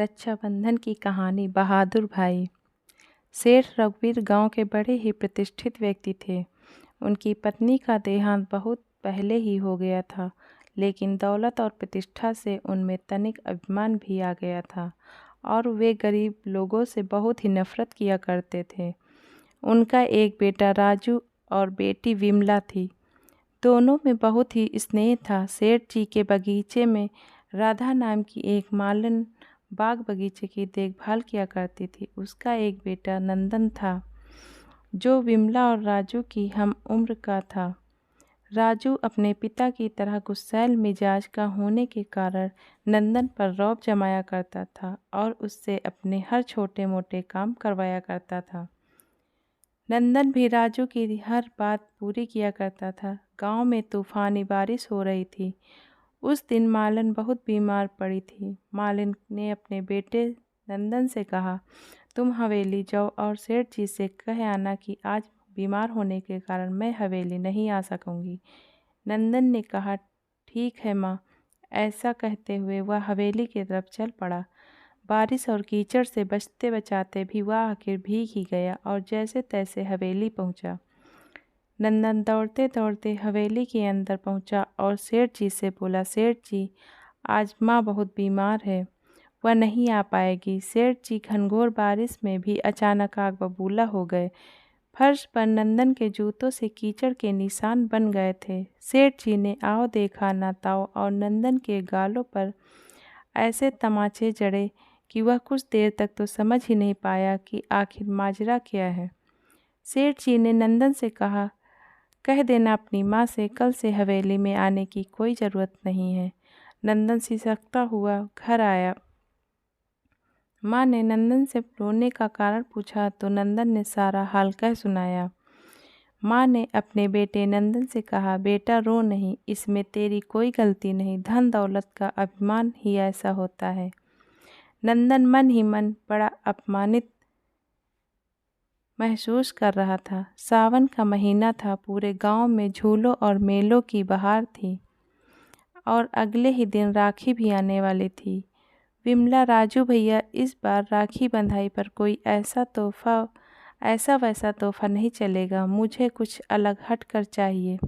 रक्षाबंधन की कहानी। बहादुर भाई। सेठ रघुवीर गांव के बड़े ही प्रतिष्ठित व्यक्ति थे। उनकी पत्नी का देहांत बहुत पहले ही हो गया था, लेकिन दौलत और प्रतिष्ठा से उनमें तनिक अभिमान भी आ गया था और वे गरीब लोगों से बहुत ही नफरत किया करते थे। उनका एक बेटा राजू और बेटी विमला थी। दोनों में बहुत ही स्नेह था। सेठ जी के बगीचे में राधा नाम की एक मालन बाग बगीचे की देखभाल किया करती थी। उसका एक बेटा नंदन था, जो विमला और राजू की हम उम्र का था। राजू अपने पिता की तरह गुस्सैल मिजाज का होने के कारण नंदन पर रौब जमाया करता था और उससे अपने हर छोटे मोटे काम करवाया करता था। नंदन भी राजू की हर बात पूरी किया करता था। गांव में तूफानी बारिश हो रही थी। उस दिन मालन बहुत बीमार पड़ी थी। मालिन ने अपने बेटे नंदन से कहा, तुम हवेली जाओ और सेठ जी से कह आना कि आज बीमार होने के कारण मैं हवेली नहीं आ सकूंगी। नंदन ने कहा, ठीक है माँ। ऐसा कहते हुए वह हवेली की तरफ चल पड़ा। बारिश और कीचड़ से बचते बचाते भी वह आखिर भीग ही गया और जैसे तैसे हवेली पहुंचा। नंदन दौड़ते दौड़ते हवेली के अंदर पहुंचा और सेठ जी से बोला, सेठ जी, आज माँ बहुत बीमार है, वह नहीं आ पाएगी। सेठ जी घनघोर बारिश में भी अचानक आग बबूला हो गए। फर्श पर नंदन के जूतों से कीचड़ के निशान बन गए थे। सेठ जी ने आओ देखा ना ताओ और नंदन के गालों पर ऐसे तमाचे जड़े कि वह कुछ देर तक तो समझ ही नहीं पाया कि आखिर माजरा क्या है। सेठ जी ने नंदन से कहा, कह देना अपनी माँ से कल से हवेली में आने की कोई ज़रूरत नहीं है। नंदन सिसकता हुआ घर आया। माँ ने नंदन से रोने का कारण पूछा तो नंदन ने सारा हाल कह सुनाया। माँ ने अपने बेटे नंदन से कहा, बेटा रो नहीं, इसमें तेरी कोई गलती नहीं, धन दौलत का अभिमान ही ऐसा होता है। नंदन मन ही मन बड़ा अपमानित महसूस कर रहा था। सावन का महीना था। पूरे गांव में झूलों और मेलों की बहार थी और अगले ही दिन राखी भी आने वाली थी। विमला, राजू भैया, इस बार राखी बंधाई पर कोई ऐसा वैसा तोहफा नहीं चलेगा, मुझे कुछ अलग हट कर चाहिए।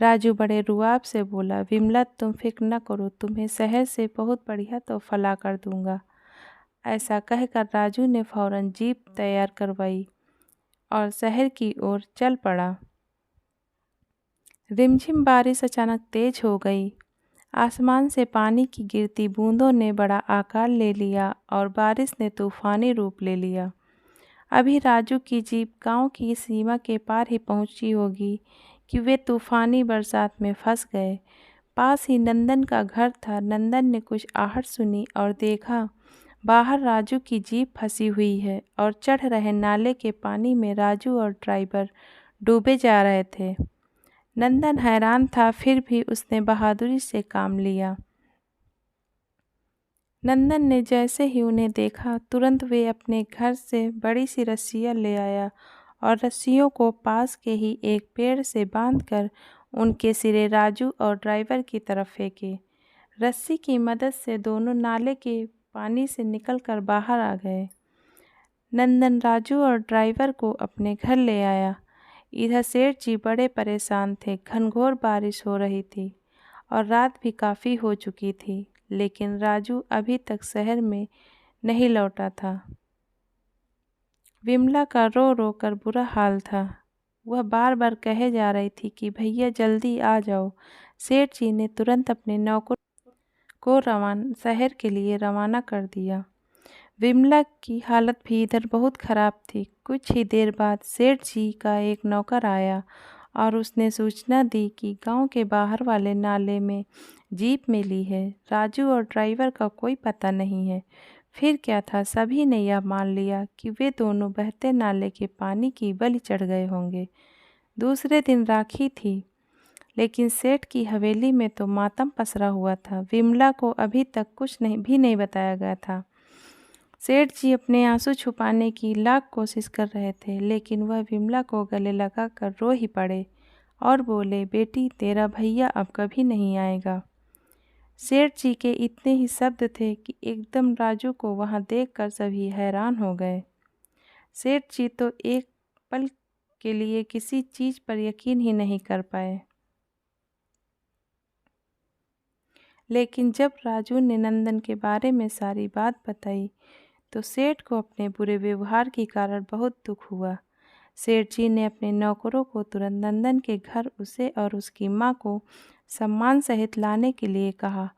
राजू बड़े रुआब से बोला, विमला तुम फिक्र न करो, तुम्हें शहर से बहुत बढ़िया तोहफा ला कर दूंगा। ऐसा कहकर राजू ने फौरन जीप तैयार करवाई और शहर की ओर चल पड़ा। रिमझिम बारिश अचानक तेज हो गई। आसमान से पानी की गिरती बूंदों ने बड़ा आकार ले लिया और बारिश ने तूफानी रूप ले लिया। अभी राजू की जीप गांव की सीमा के पार ही पहुंची होगी कि वे तूफानी बरसात में फंस गए। पास ही नंदन का घर था। नंदन ने कुछ आहट सुनी और देखा बाहर राजू की जीप फंसी हुई है और चढ़ रहे नाले के पानी में राजू और ड्राइवर डूबे जा रहे थे। नंदन हैरान था, फिर भी उसने बहादुरी से काम लिया। नंदन ने जैसे ही उन्हें देखा, तुरंत वे अपने घर से बड़ी सी रस्सियाँ ले आया और रस्सियों को पास के ही एक पेड़ से बांधकर उनके सिरे राजू और ड्राइवर की तरफ फेंके। रस्सी की मदद से दोनों नाले के पानी से निकलकर बाहर आ गए। नंदन राजू और ड्राइवर को अपने घर ले आया। इधर सेठ जी बड़े परेशान थे। घनघोर बारिश हो रही थी और रात भी काफ़ी हो चुकी थी, लेकिन राजू अभी तक शहर में नहीं लौटा था। विमला का रो रो कर बुरा हाल था। वह बार बार कहे जा रही थी कि भैया जल्दी आ जाओ। सेठ जी ने तुरंत अपने नौकर को शहर के लिए रवाना कर दिया। विमला की हालत भी इधर बहुत ख़राब थी। कुछ ही देर बाद सेठ जी का एक नौकर आया और उसने सूचना दी कि गांव के बाहर वाले नाले में जीप मिली है। राजू और ड्राइवर का कोई पता नहीं है। फिर क्या था, सभी ने यह मान लिया कि वे दोनों बहते नाले के पानी की बलि चढ़ गए होंगे। दूसरे दिन राखी थी, लेकिन सेठ की हवेली में तो मातम पसरा हुआ था। विमला को अभी तक कुछ नहीं बताया गया था। सेठ जी अपने आंसू छुपाने की लाख कोशिश कर रहे थे, लेकिन वह विमला को गले लगाकर रो ही पड़े और बोले, बेटी तेरा भैया अब कभी नहीं आएगा। सेठ जी के इतने ही शब्द थे कि एकदम राजू को वहां देखकर सभी हैरान हो गए। सेठ जी तो एक पल के लिए किसी चीज पर यकीन ही नहीं कर पाए। लेकिन जब राजू ने नंदन के बारे में सारी बात बताई तो सेठ को अपने बुरे व्यवहार के कारण बहुत दुख हुआ। सेठ जी ने अपने नौकरों को तुरंत नंदन के घर उसे और उसकी माँ को सम्मान सहित लाने के लिए कहा।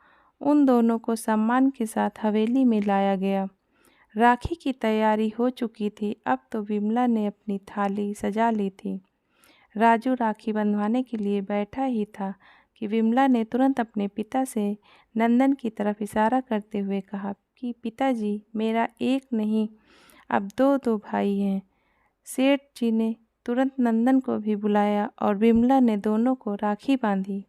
उन दोनों को सम्मान के साथ हवेली में लाया गया। राखी की तैयारी हो चुकी थी। अब तो विमला ने अपनी थाली सजा ली थी। राजू राखी बंधवाने के लिए बैठा ही था कि विमला ने तुरंत अपने पिता से नंदन की तरफ इशारा करते हुए कहा कि पिताजी, मेरा एक नहीं अब दो दो भाई हैं। सेठ जी ने तुरंत नंदन को भी बुलाया और विमला ने दोनों को राखी बांधी।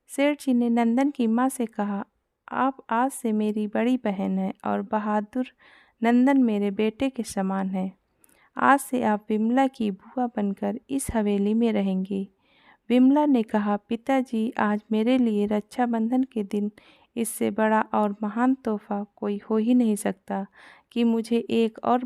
सेठ जी ने नंदन की माँ से कहा, आप आज से मेरी बड़ी बहन हैं और बहादुर नंदन मेरे बेटे के समान है। आज से आप विमला की बुआ बनकर इस हवेली में रहेंगी। विमला ने कहा, पिताजी, आज मेरे लिए रक्षाबंधन के दिन इससे बड़ा और महान तोहफा कोई हो ही नहीं सकता कि मुझे एक और